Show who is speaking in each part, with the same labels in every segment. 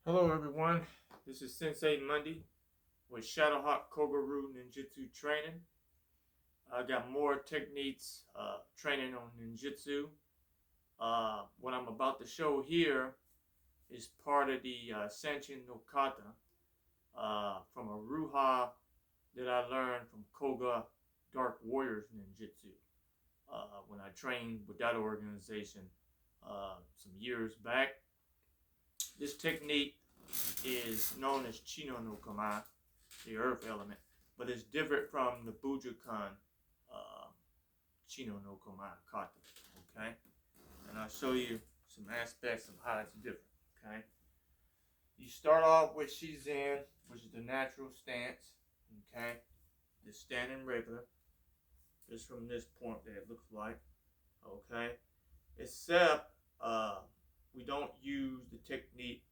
Speaker 1: Hello everyone, this is Sensei Monday with Shadowhawk Koga Ryu Ninjutsu training. I got more techniques training on ninjutsu. What I'm about to show here is part of the Sanchin no kata from a Ryu HA that I learned from Koga Dark Warriors Ninjutsu when I trained with that organization some years back. This technique is known as Chino nukama, the earth element, but it's different from the Bujikan Chino nukama kata. Okay, and I'll show you some aspects of how it's different. Okay, you start off with Shizen, which is the natural stance. Okay, just standing regular, just from this point that it looks like. Okay, except we don't use the technique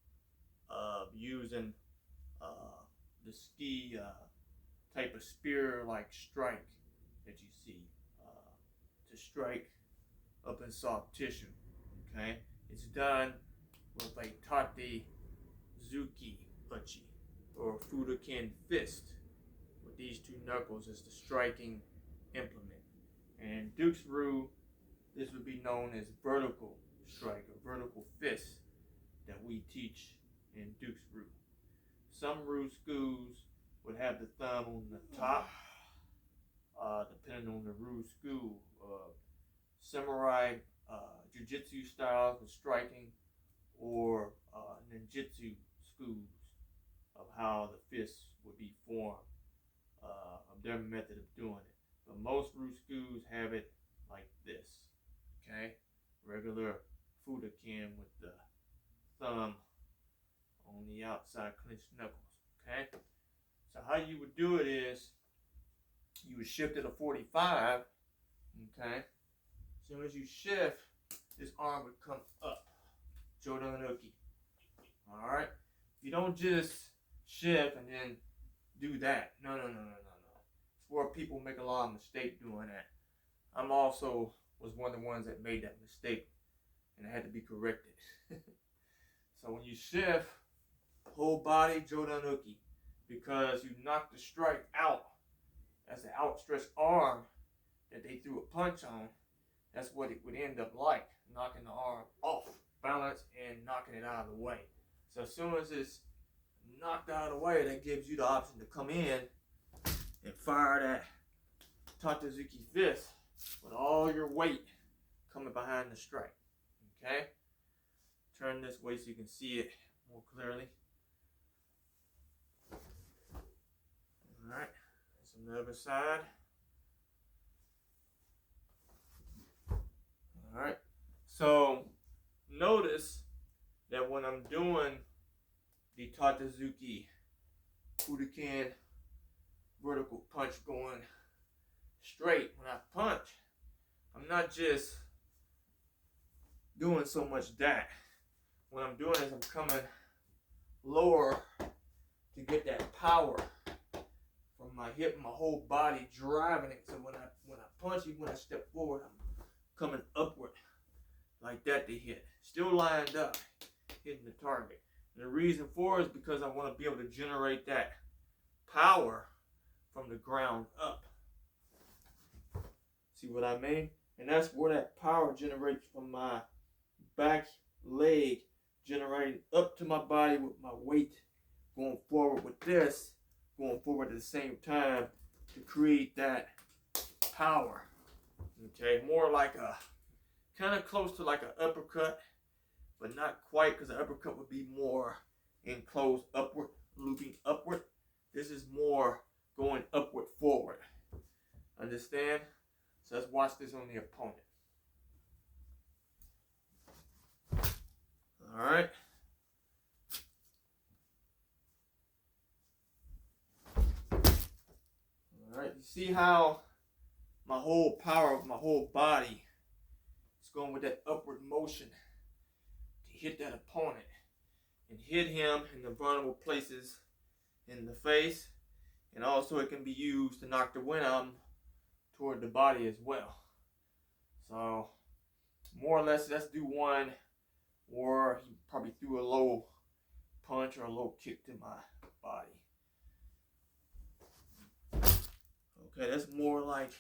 Speaker 1: of using the ski type of spear-like strike that you see to strike up in soft tissue. Okay, it's done with a tate zuki uchi or fudoken fist with these two knuckles as the striking implement. And Duke's Ryu, this would be known as vertical strike or vertical fist that we teach in Duke's Ryu. Some Ryu schools would have the thumb on the top, depending on the Ryu school. Samurai Jiu-Jitsu styles of striking or ninjutsu schools of how the fists would be formed, of their method of doing it. But most Ryu schools have it like this, okay? Regular fudoken with the thumb on the outside clenched knuckles, okay? So how you would do it is you would shift it to 45, okay? As soon as you shift, this arm would come up, Jodanuki, all right? You don't just shift and then do that. No. It's where people make a lot of mistake doing that. I'm also was one of the ones that made that mistake, and it had to be corrected. So when you shift, whole body Jodanuki, because you knock the strike out. That's an outstretched arm that they threw a punch on. That's what it would end up like, knocking the arm off balance and knocking it out of the way. So as soon as it's knocked out of the way, that gives you the option to come in and fire that Tatezuki fist with all your weight coming behind the strike. Okay? Turn this way so you can see it more clearly. Alright, that's on the other side. Alright, so notice that when I'm doing the Tatezuki Fudoken vertical punch going straight, when I punch, I'm not just doing so much that. What I'm doing is I'm coming lower to get that power from my hip and my whole body driving it. So when I punch, even when I step forward, I'm coming upward like that to hit. Still lined up, hitting the target. And the reason for it is because I want to be able to generate that power from the ground up. See what I mean? And that's where that power generates from my back leg, generating up to my body with my weight, going forward with this, going forward at the same time to create that power. Okay, more like a, kind of close to like an uppercut, but not quite, because the uppercut would be more enclosed upward, looping upward. This is more going upward forward. Understand? So let's watch this on the opponent. All right. All right. You see how my whole power of my whole body is going with that upward motion to hit that opponent and hit him in the vulnerable places in the face, and also it can be used to knock the wind out toward the body as well. So more or less, let's do one, or he probably threw a low punch little kick to my body. Okay, that's more like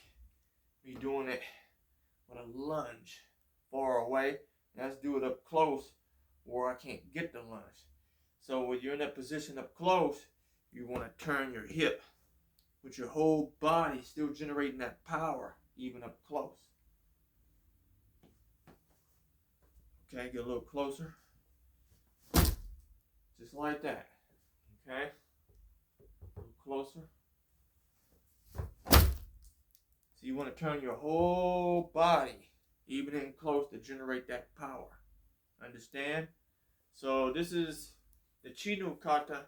Speaker 1: me doing it with a lunge far away. Let's do it up close where I can't get the lunge. So when you're in that position up close, you want to turn your hip with your whole body still generating that power even up close. Okay, get a little closer. Just like that. Okay? A little closer. So you want to turn your whole body even in close to generate that power. Understand? So this is the Chino kata,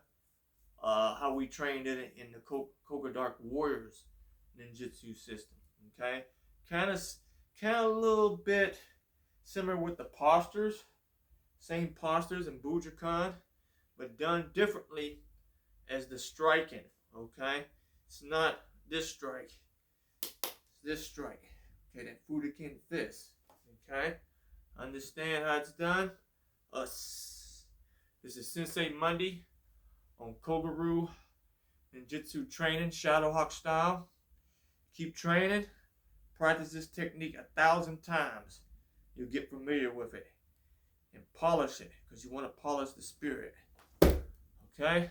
Speaker 1: how we trained it in the Koga Dark Warriors Ninjutsu system. Okay? Kind of a little bit similar with the postures. Same postures in Bujikan, but done differently as the striking. Okay? It's not this strike. It's this strike. Okay, that Bujikan fist. Okay? Understand how it's done? This is Sensei Monday on Koga Ryu Ninjutsu training, Shadow Hawk style. Keep training. Practice this technique 1,000 times. You'll get familiar with it. And polish it, because you want to polish the spirit. Okay?